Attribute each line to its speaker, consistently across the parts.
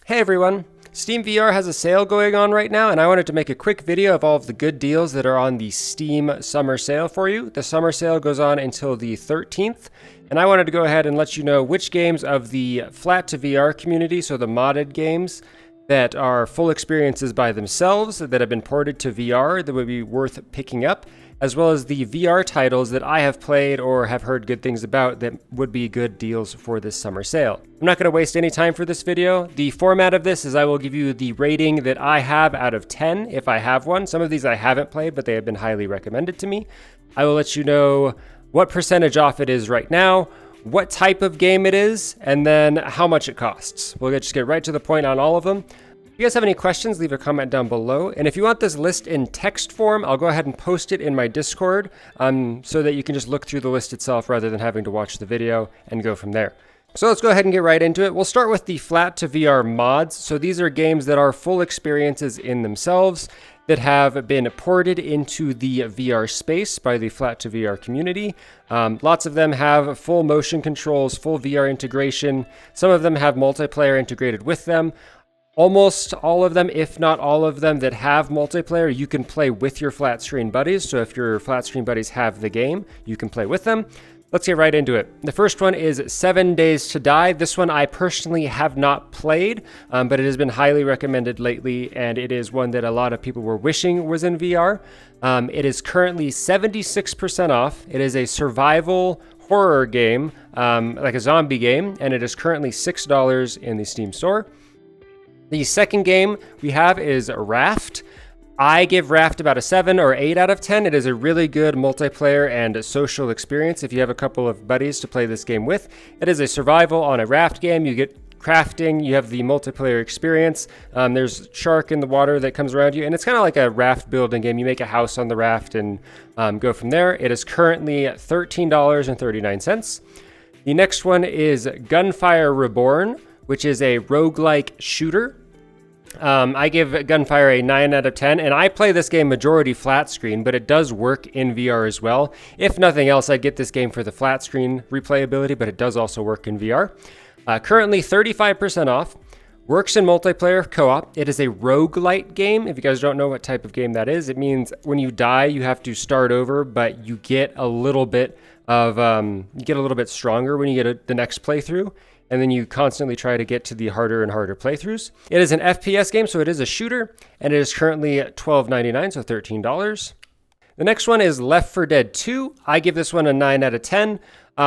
Speaker 1: Hey everyone! Steam VR has a sale going on right now, and I wanted to make a quick video of all of the good deals that are on the Steam summer sale for you. The summer sale goes on until the 13th, and I wanted to go ahead and let you know which games of the Flat2VR community, so the modded games, that are full experiences by themselves that have been ported to VR that would be worth picking up, as well as the VR titles that I have played or have heard good things about that would be good deals for this summer sale. I'm not going to waste any time for this video. The format of this is I will give you the rating that I have out of 10 if I have one. Some of these I haven't played, but they have been highly recommended to me. I will let you know what percentage off it is right now, what type of game it is, and then how much it costs. We'll just get right to the point on all of them. If you guys have any questions, leave a comment down below. And if you want this list in text form, I'll go ahead and post it in my Discord so that you can just look through the list itself rather than having to watch the video and go from there. So let's go ahead and get right into it. We'll start with the Flat2VR Mods. So these are games that are full experiences in themselves that have been ported into the VR space by the Flat2VR community. Lots of them have full motion controls, full VR integration. Some of them have multiplayer integrated with them. Almost all of them, if not all of them that have multiplayer, you can play with your flat screen buddies. So if your flat screen buddies have the game, you can play with them. Let's get right into it. The first one is 7 Days to Die. This one I personally have not played, but it has been highly recommended lately, and it is one that a lot of people were wishing was in VR. It is currently 76% off. It is a survival horror game, like a zombie game, and it is currently $6 in the Steam store. The second game we have is Raft. I give Raft about a 7 or 8 out of 10. It is a really good multiplayer and social experience if you have a couple of buddies to play this game with. It is a survival on a raft game. You get crafting, you have the multiplayer experience. There's shark in the water that comes around you, and it's kind of like a raft building game. You make a house on the raft and go from there. It is currently $13.39. The next one is Gunfire Reborn, which is a roguelike shooter. I give Gunfire a 9 out of 10, and I play this game majority flat screen, but it does work in VR as well. If nothing else, I get this game for the flat screen replayability, but it does also work in VR. Currently 35% off. Works in multiplayer co-op. It is a roguelite game. If you guys don't know what type of game that is, it means when you die, you have to start over, but you get a little bit stronger when you get the next playthrough. And then you constantly try to get to the harder and harder playthroughs. It is an FPS game, so it is a shooter, and it is currently $12.99, so $13. The next one is Left 4 Dead 2. I give this one a 9 out of 10.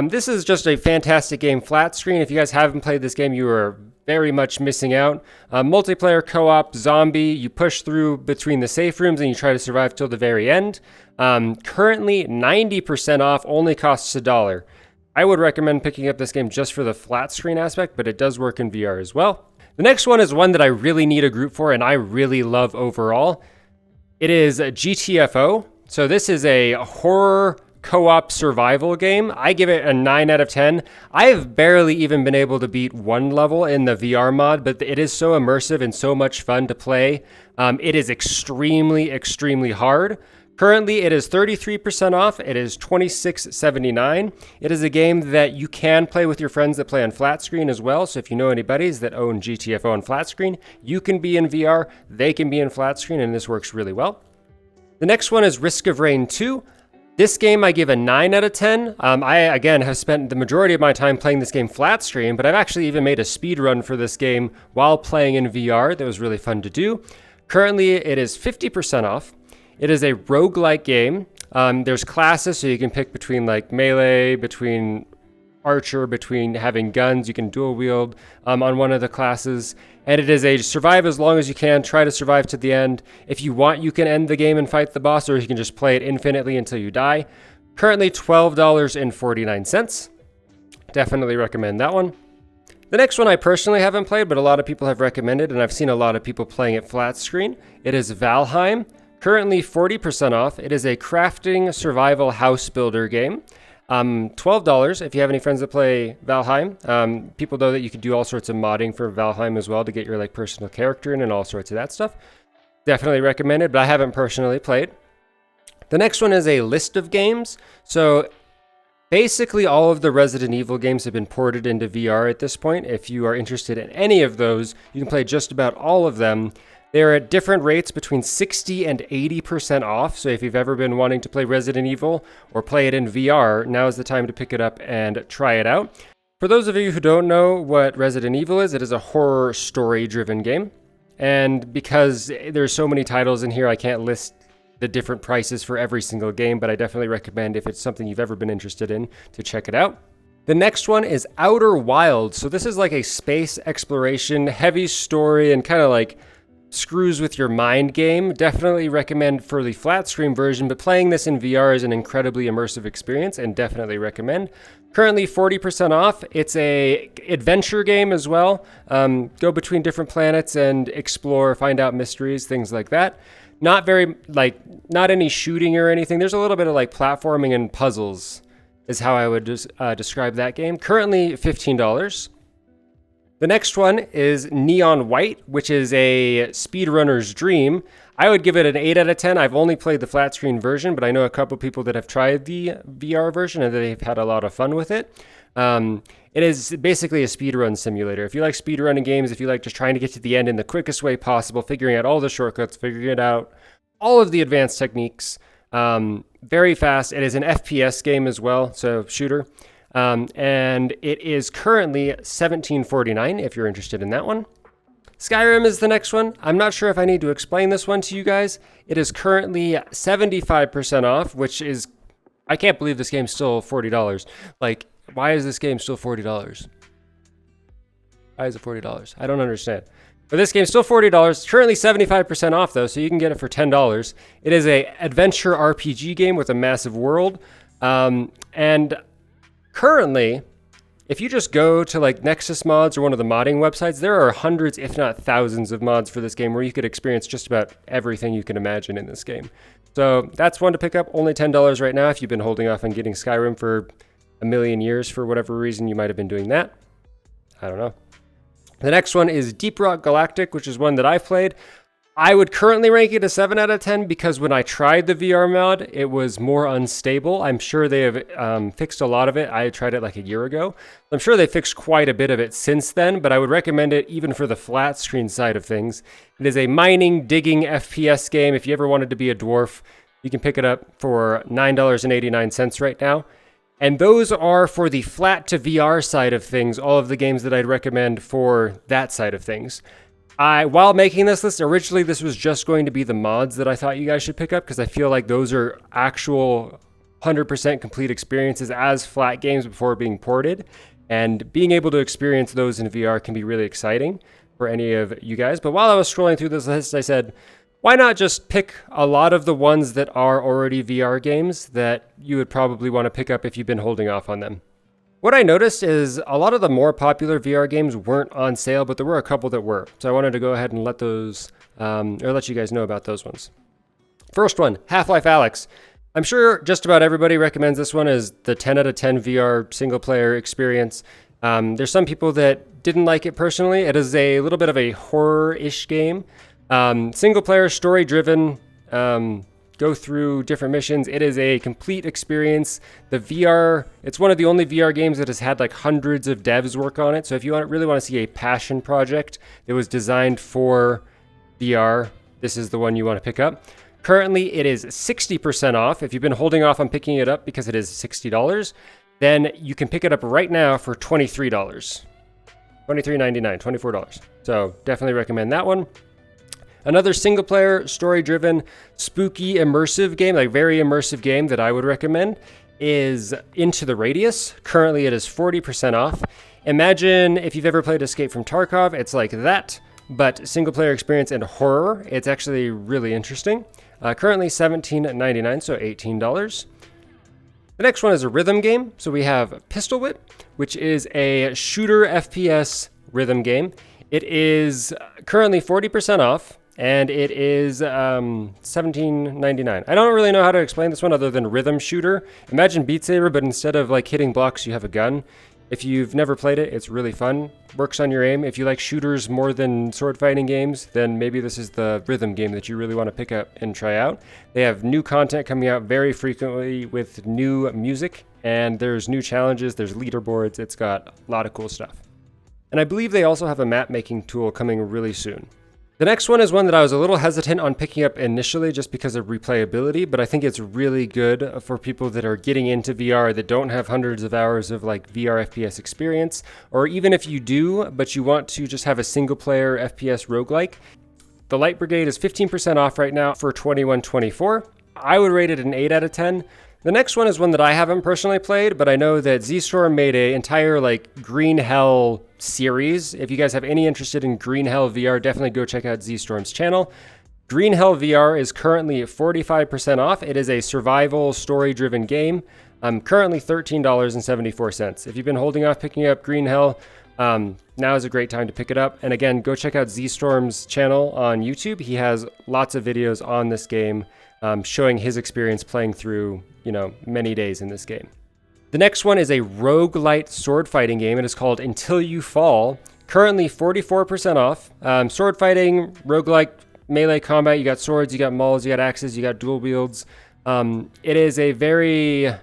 Speaker 1: This is just a fantastic game, flat screen. If you guys haven't played this game, you are very much missing out. Multiplayer co-op, zombie, you push through between the safe rooms and you try to survive till the very end. Currently 90% off, only costs $1. I would recommend picking up this game just for the flat screen aspect, but it does work in VR as well. The next one is one that I really need a group for and I really love overall. It is GTFO. So this is a horror co-op survival game. I give it a 9 out of 10. I have barely even been able to beat one level in the VR mod, but it is so immersive and so much fun to play. It is extremely, extremely hard. Currently, it is 33% off. It is $26.79. It is a game that you can play with your friends that play on flat screen as well. So if you know any buddies that own GTFO on flat screen, you can be in VR, they can be in flat screen, and this works really well. The next one is Risk of Rain 2. This game I give a 9 out of 10. I, again, have spent the majority of my time playing this game flat screen, but I've actually even made a speed run for this game while playing in VR. That was really fun to do. Currently, it is 50% off. It is a roguelike game. There's classes, so you can pick between like melee, between archer, between having guns. You can dual wield on one of the classes. And it is a survive as long as you can, try to survive to the end. If you want, you can end the game and fight the boss, or you can just play it infinitely until you die. Currently $12.49. Definitely recommend that one. The next one I personally haven't played, but a lot of people have recommended, and I've seen a lot of people playing it flat screen. It is Valheim. Currently 40% off. It is a crafting survival house builder game. $12 if you have any friends that play Valheim. People know that you can do all sorts of modding for Valheim as well to get your like personal character in and all sorts of that stuff. Definitely recommended, but I haven't personally played. The next one is a list of games. So Basically, all of the Resident Evil games have been ported into VR at this point. If you are interested in any of those, you can play just about all of them. They're at different rates between 60 and 80% off. So if you've ever been wanting to play Resident Evil or play it in VR, now is the time to pick it up and try it out. For those of you who don't know what Resident Evil is, it is a horror story-driven game. And because there's so many titles in here, I can't list the different prices for every single game, but I definitely recommend, if it's something you've ever been interested in, to check it out. The next one is Outer Wilds. So this is like a space exploration, heavy story, and kind of like screws with your mind game. Definitely recommend for the flat screen version, but playing this in VR is an incredibly immersive experience, and definitely recommend. Currently 40% off. It's a adventure game as well. Go between different planets and explore, find out mysteries, things like that. Not any shooting or anything. There's a little bit of like platforming and puzzles is how I would describe that game. Currently $15. The next one is Neon White, which is a speedrunner's dream. I would give it an 8 out of 10. I've only played the flat screen version, but I know a couple people that have tried the VR version and they've had a lot of fun with it. It is basically a speedrun simulator. If you like speedrunning games, if you like just trying to get to the end in the quickest way possible, figuring out all the shortcuts, figuring out all of the advanced techniques, very fast. It is an FPS game as well, so shooter. And it is currently $17.49 if you're interested in that one. Skyrim is the next one. I'm not sure if I need to explain this one to you guys. It is currently 75% off, which is, I can't believe this game's still $40. Like, why is this game still $40? Why is it $40? I don't understand. But this game's still $40. Currently 75% off though, so you can get it for $10. It is a adventure RPG game with a massive world. And currently, if you just go to like Nexus Mods or one of the modding websites, there are hundreds, if not thousands of mods for this game where you could experience just about everything you can imagine in this game. So that's one to pick up. Only $10 right now if you've been holding off on getting Skyrim for a million years for whatever reason you might have been doing that. I don't know. The next one is Deep Rock Galactic, which is one that I've played. I would currently rank it a 7 out of 10 because when I tried the VR mod, it was more unstable. I'm sure they have fixed a lot of it. I tried it like a year ago. I'm sure they fixed quite a bit of it since then, but I would recommend it even for the flat screen side of things. It is a mining, digging FPS game. If you ever wanted to be a dwarf, you can pick it up for $9.89 right now. And those are for the flat to VR side of things, all of the games that I'd recommend for that side of things. While making this list, originally this was just going to be the mods that I thought you guys should pick up because I feel like those are actual 100% complete experiences as flat games before being ported. And being able to experience those in VR can be really exciting for any of you guys. But while I was scrolling through this list, I said, why not just pick a lot of the ones that are already VR games that you would probably want to pick up if you've been holding off on them? What I noticed is a lot of the more popular VR games weren't on sale, but there were a couple that were. So I wanted to go ahead and let those, or let you guys know about those ones. First one, Half-Life Alyx. I'm sure just about everybody recommends this one as the 10 out of 10 VR single player experience. There's some people that didn't like it personally. It is a little bit of a horror-ish game. Single player, story driven, go through different missions. It is a complete experience. The VR, it's one of the only VR games that has had like hundreds of devs work on it. So if you really want to see a passion project that was designed for VR, this is the one you want to pick up. Currently, it is 60% off. If you've been holding off on picking it up because it is $60, then you can pick it up right now for $23. $23.99, $24. So definitely recommend that one. Another single player, story driven, spooky, immersive game, like very immersive game that I would recommend is Into the Radius. Currently it is 40% off. Imagine if you've ever played Escape from Tarkov, it's like that, but single player experience and horror. It's actually really interesting. Currently $17.99, so $18. The next one is a rhythm game. So we have Pistol Whip, which is a shooter FPS rhythm game. It is currently 40% off. And it is $17.99. I don't really know how to explain this one other than rhythm shooter. Imagine Beat Saber, but instead of like hitting blocks, you have a gun. If you've never played it, it's really fun. Works on your aim. If you like shooters more than sword fighting games, then maybe this is the rhythm game that you really want to pick up and try out. They have new content coming out very frequently with new music, and there's new challenges, there's leaderboards. It's got a lot of cool stuff. And I believe they also have a map making tool coming really soon. The next one is one that I was a little hesitant on picking up initially just because of replayability, but I think it's really good for people that are getting into VR that don't have hundreds of hours of like VR FPS experience, or even if you do, but you want to just have a single player FPS roguelike. The Light Brigade is 15% off right now for $21.24. I would rate it an 8 out of 10. The next one is one that I haven't personally played, but I know that Z-Storm made an entire like Green Hell series. If you guys have any interest in Green Hell VR, definitely go check out Z-Storm's channel. Green Hell VR is currently 45% off. It is a survival story-driven game. Currently $13.74. If you've been holding off picking up Green Hell, now is a great time to pick it up. And again, go check out Z-Storm's channel on YouTube. He has lots of videos on this game, showing his experience playing through, many days in this game. The next one is a roguelite sword fighting game. It is called Until You Fall. Currently 44% off. Sword fighting, roguelike, melee combat. You got swords, you got mauls, you got axes, you got dual wields. It is a very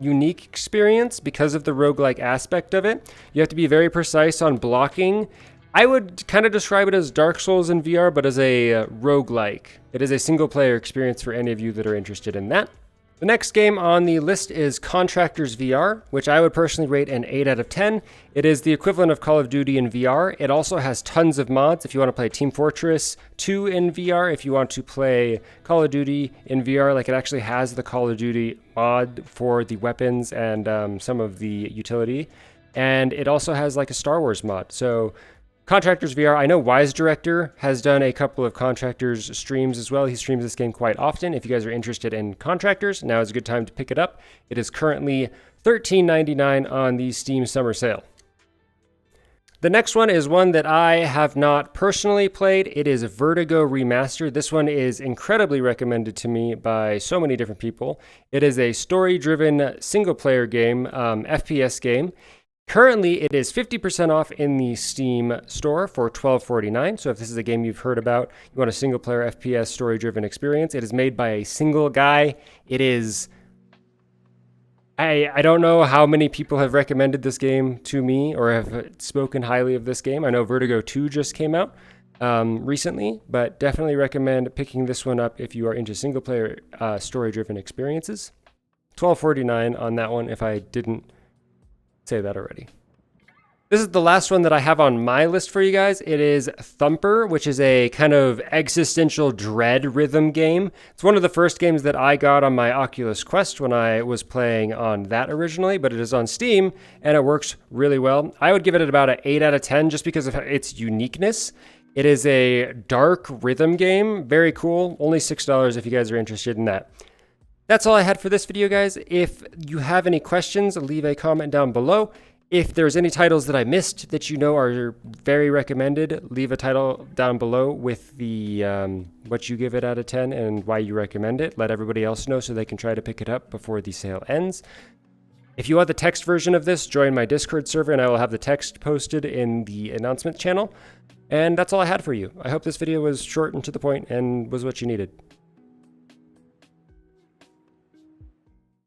Speaker 1: unique experience because of the roguelike aspect of it. You have to be very precise on blocking. I would kind of describe it as Dark Souls in VR, but as a roguelike. It is a single player experience for any of you that are interested in that. The next game on the list is Contractors VR, which I would personally rate an 8 out of 10. It is the equivalent of Call of Duty in VR. It also has tons of mods if you want to play Team Fortress 2 in VR, if you want to play Call of Duty in VR, like it actually has the Call of Duty mod for the weapons and some of the utility. And it also has like a Star Wars mod. So Contractors VR, I know Wise Director has done a couple of Contractors streams as well. He streams this game quite often. If you guys are interested in Contractors, now is a good time to pick it up. It is currently $13.99 on the Steam Summer Sale. The next one is one that I have not personally played. It is Vertigo Remastered. This one is incredibly recommended to me by so many different people. It is a story-driven single-player game, FPS game. Currently, it is 50% off in the Steam store for $12.49. So if this is a game you've heard about, you want a single-player FPS story-driven experience. It is made by a single guy. It is... I don't know how many people have recommended this game to me or have spoken highly of this game. I know Vertigo 2 just came out recently, but definitely recommend picking this one up if you are into single-player story-driven experiences. $12.49 on that one if I didn't say that already. This is the last one that I have on my list for you guys. It is Thumper, which is a kind of existential dread rhythm game. It's one of the first games that I got on my Oculus Quest when I was playing on that originally, but it is on Steam and it works really well. I would give it about an 8 out of 10 just because of its uniqueness. It is a dark rhythm game. Very cool. Only $6 if you guys are interested in that. That's all I had for this video, guys. If you have any questions, leave a comment down below. If there's any titles that I missed that you know are very recommended, leave a title down below with the what you give it out of 10 and why you recommend it. Let everybody else know so they can try to pick it up before the sale ends. If you want the text version of this, join my Discord server and I will have the text posted in the announcement channel. And that's all I had for you. I hope this video was short and to the point and was what you needed.